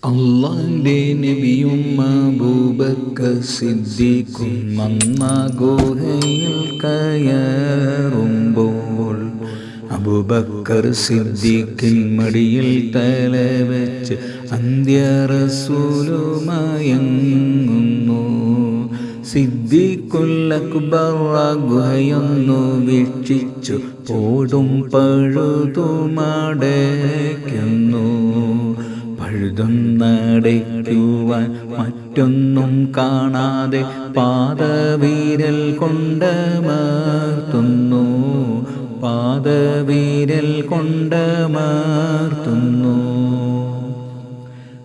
അള്ളാന്റെ നബിയും അബൂബക്കർ സിദ്ദീഖും നന്നാ ഗുഹയിൽ കയറുമ്പോൾ അബൂബക്കർ സിദ്ദീഖിൻ മടിയിൽ തല വെച്ച് അന്ത്യറസൂല് മയങ്ങുന്നു. സിദ്ദീഖുൽ അക്ബർ ഗുഹയൊന്നു വീക്ഷിച്ചു പോടും പഴുതുമടയ്ക്കുന്നു. പഴുതുന്നടയ്ക്കുവാൻ മറ്റൊന്നും കാണാതെ പാദവിരൽ കൊണ്ടമർത്തുന്നു. പാദവിരൽ കൊണ്ടമർത്തുന്നു.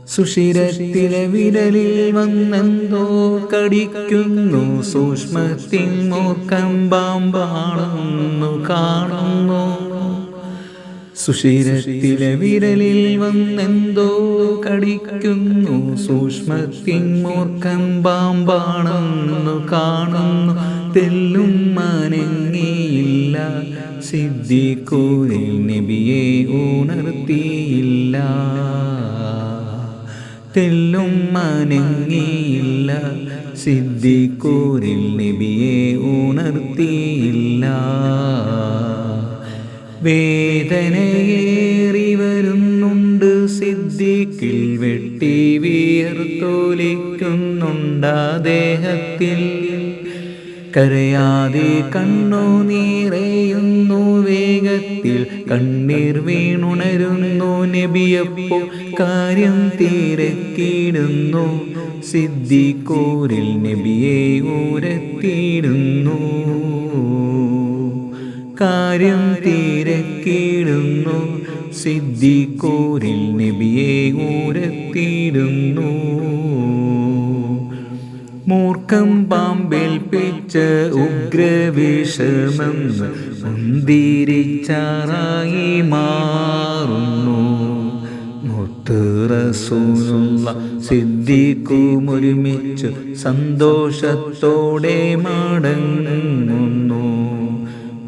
സുഷിരത്തിലെ വിരലിൽ വന്നെന്തോ കടിക്കുന്നു. സൂക്ഷ്മത്തിൽ മൂർഖം പാമ്പാണെന്നു കാണുന്നു. സുഷിരത്തിലെ വിരലിൽ വന്നെന്തോ കടിക്കുന്നു. സൂക്ഷ്മത്തിൽ മൂർഖം പാമ്പാണെന്നു കാണുന്നു. തെല്ലും മനങ്ങിയില്ല. സിദ്ദീഖുൽ നബിയെ ഉണർത്തിയില്ല. തെല്ലും മനങ്ങിയില്ല. സിദ്ദീഖുൽ നബിയെ ഉണർത്തിയില്ല. വേദനയേറി വരുന്നുണ്ട് സിദ്ദീഖിൽ. വെട്ടി വിയർത്തൊലിക്കുന്നുണ്ട് ദേഹത്തിൽ. കരയാതെ കണ്ണു നിറയുന്നു വേഗത്തിൽ. കണ്ണീർ വീണുണരുന്നു നബിയപ്പോ കാര്യം തിരക്കിടുന്നു. സിദ്ദീഖുൽ നബിയെ ഉരത്തിടുന്നു. കാര്യം തിരക്കിടുന്നു. സിദ്ദീഖുൽ നബിയെ ഉരത്തിടുന്നു. മൂർഖം പാമ്പേൽപ്പിച്ച ഉഗ്രവിഷമെന്ന് മുന്തിരിച്ചാറായി മാറുന്നു. മുത്ത് റസൂലുള്ളാഹി സിദ്ദീഖും ഒരുമിച്ച് സന്തോഷത്തോടെ മടങ്ങുന്നു.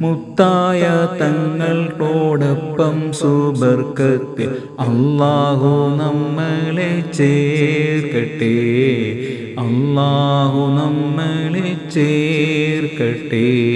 മുത്തായ തങ്ങളോടൊപ്പം സുബർക്കത്തിൽ അല്ലാഹു നമ്മളെ ചേർക്കട്ടെ. അല്ലാഹു നമ്മളെ ചേർക്കട്ടെ.